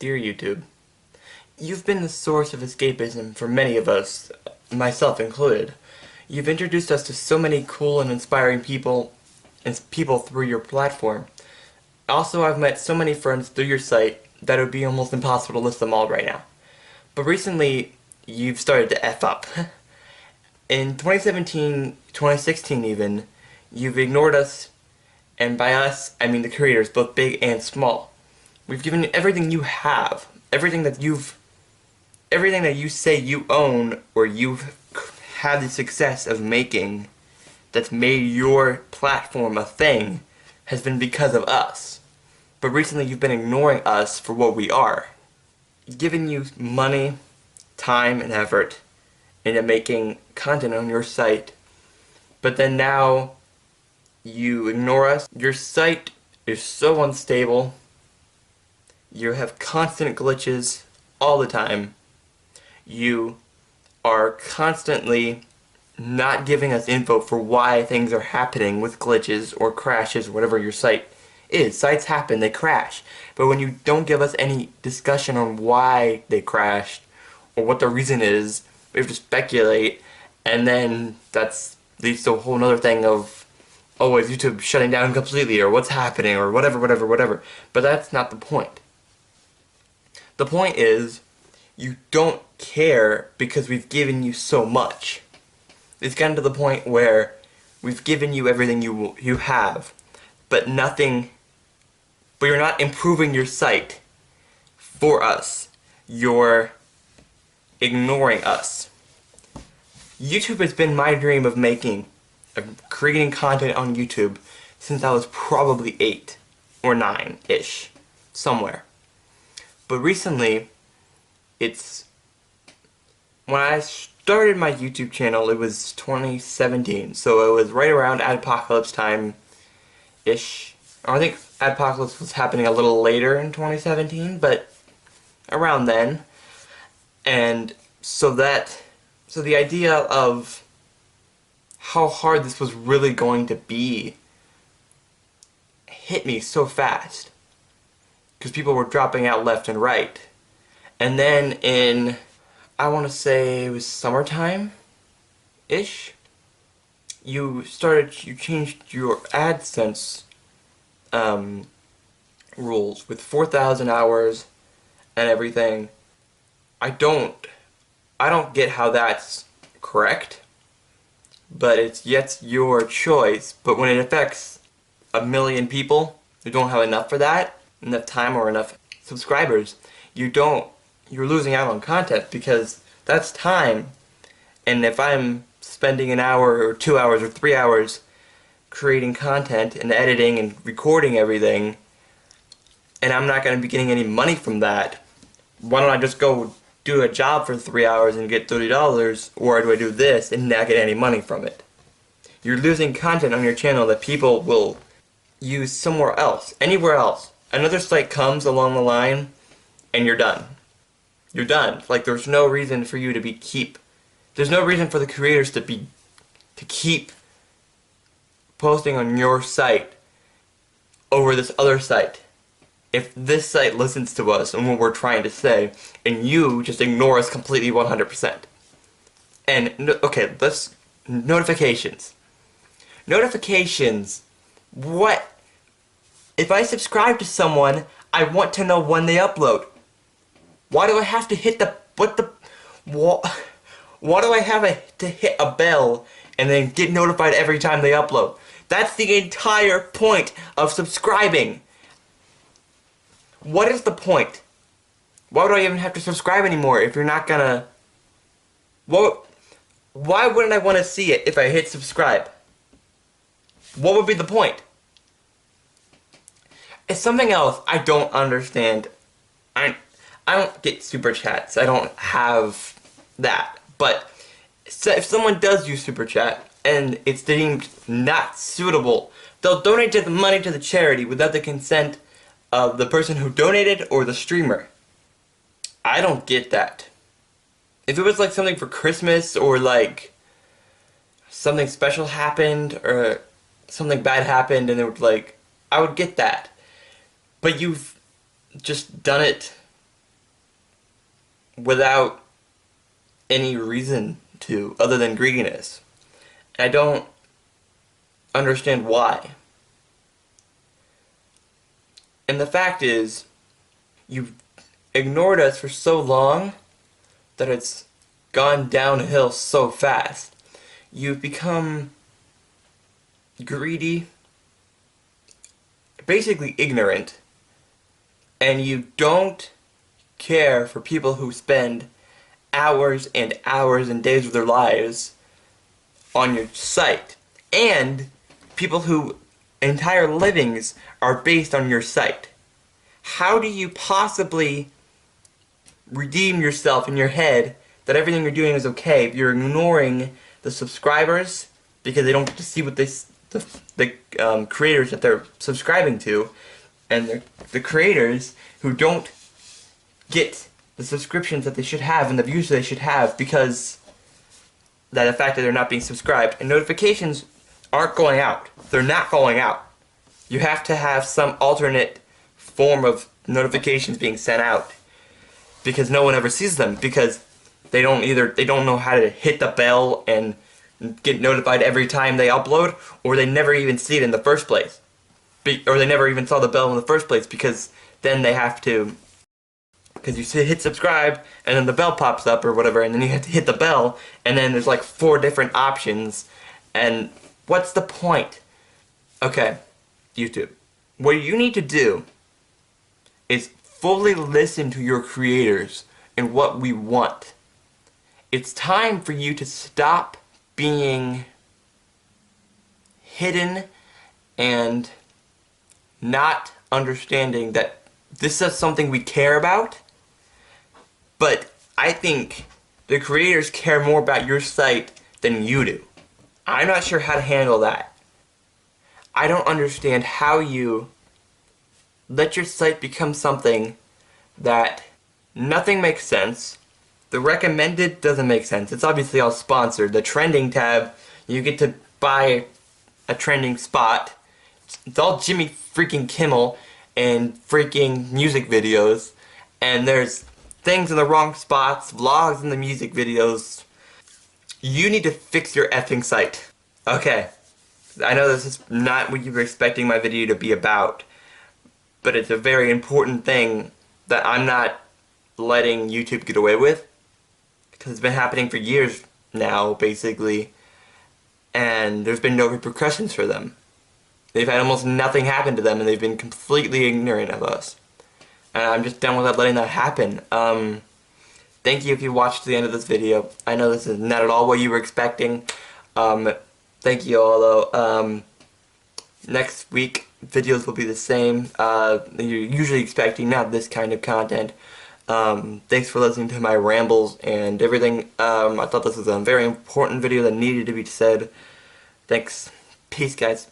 Dear YouTube, you've been the source of escapism for many of us, myself included. You've introduced us to so many cool and inspiring people through your platform. Also, I've met so many friends through your site that it would be almost impossible to list them all right now. But recently, you've started to F up. In 2017, 2016 even, you've ignored us, and by us, I mean the creators, both big and small. We've given you everything you have, everything that you say you own or you've had the success of making that's made your platform a thing has been because of us. But recently you've been ignoring us for what we are. Giving you money, time, and effort into making content on your site, but then now you ignore us. Your site is so unstable. You have constant glitches all the time. You are constantly not giving us info for why things are happening with glitches or crashes, whatever your site is. Sites happen, they crash. But when you don't give us any discussion on why they crashed or what the reason is, we have to speculate, and then that leads to a whole other thing of, oh, is YouTube shutting down completely, or what's happening, or whatever. But that's not the point. The point is, you don't care because we've given you so much. It's gotten to the point where we've given you everything you have, but you're not improving your site for us. You're ignoring us. YouTube has been my dream of creating content on YouTube since I was probably 8 or 9-ish, somewhere. But recently, when I started my YouTube channel, it was 2017, so it was right around Adpocalypse time-ish. I think Adpocalypse was happening a little later in 2017, but around then. And so the idea of how hard this was really going to be hit me so fast, because people were dropping out left and right. And then I want to say it was summertime-ish, you changed your AdSense rules with 4,000 hours and everything. I don't get how that's correct, but it's your choice. But when it affects 1 million people who don't have enough for that, enough time or enough subscribers, you're losing out on content, because that's time. And if I'm spending an hour or 2 hours or 3 hours creating content and editing and recording everything, and I'm not going to be getting any money from that, why don't I just go do a job for 3 hours and get $30, or do I do this and not get any money from it? You're losing content on your channel that people will use somewhere else, anywhere else. Another site comes along the line, and you're done. You're done. Like, there's no reason for you to there's no reason for the creators to keep posting on your site over this other site. If this site listens to us and what we're trying to say, and you just ignore us completely 100%. And, okay, notifications. Notifications. What? If I subscribe to someone, I want to know when they upload. Why do I have to hit why do I have to hit a bell and then get notified every time they upload? That's the entire point of subscribing. What is the point? Why would I even have to subscribe anymore if you're not gonna... Why wouldn't I want to see it if I hit subscribe? What would be the point? It's something else I don't understand. I don't get super chats. I don't have that. But if someone does use super chat and it's deemed not suitable, they'll donate the money to the charity without the consent of the person who donated or the streamer. I don't get that. If it was like something for Christmas, or like something special happened or something bad happened and it would, like, I would get that. But you've just done it without any reason to other than greediness. And I don't understand why. And the fact is, you've ignored us for so long that it's gone downhill so fast. You've become greedy, basically ignorant, and you don't care for people who spend hours and hours and days of their lives on your site, and people who entire livings are based on your site. How do you possibly redeem yourself in your head that everything you're doing is okay if you're ignoring the subscribers because they don't get to see what the creators that they're subscribing to, and the creators who don't get the subscriptions that they should have and the views that they should have because that the fact that they're not being subscribed, and notifications aren't going out. They're not going out. You have to have some alternate form of notifications being sent out because no one ever sees them because they don't know how to hit the bell and get notified every time they upload, or they never even see it in the first place. Or they never even saw the bell in the first place because then they have to, because you hit subscribe and then the bell pops up or whatever, and then you have to hit the bell, and then there's like 4 different options, and what's the point? Okay, YouTube. What you need to do is fully listen to your creators and what we want. It's time for you to stop being hidden and not understanding that this is something we care about, but I think the creators care more about your site than you do. I'm not sure how to handle that. I don't understand how you let your site become something that nothing makes sense. The recommended doesn't make sense. It's obviously all sponsored. The trending tab, you get to buy a trending spot. It's all Jimmy freaking Kimmel and freaking music videos. And there's things in the wrong spots, vlogs in the music videos. You need to fix your effing site. Okay, I know this is not what you were expecting my video to be about, but it's a very important thing that I'm not letting YouTube get away with, because it's been happening for years now, basically, and there's been no repercussions for them. They've had almost nothing happen to them, and they've been completely ignorant of us. And I'm just done with letting that happen. Thank you if you watched the end of this video. I know this is not at all what you were expecting. Thank you all, though. Next week, videos will be the same. You're usually expecting not this kind of content. Thanks for listening to my rambles and everything. I thought this was a very important video that needed to be said. Thanks. Peace, guys.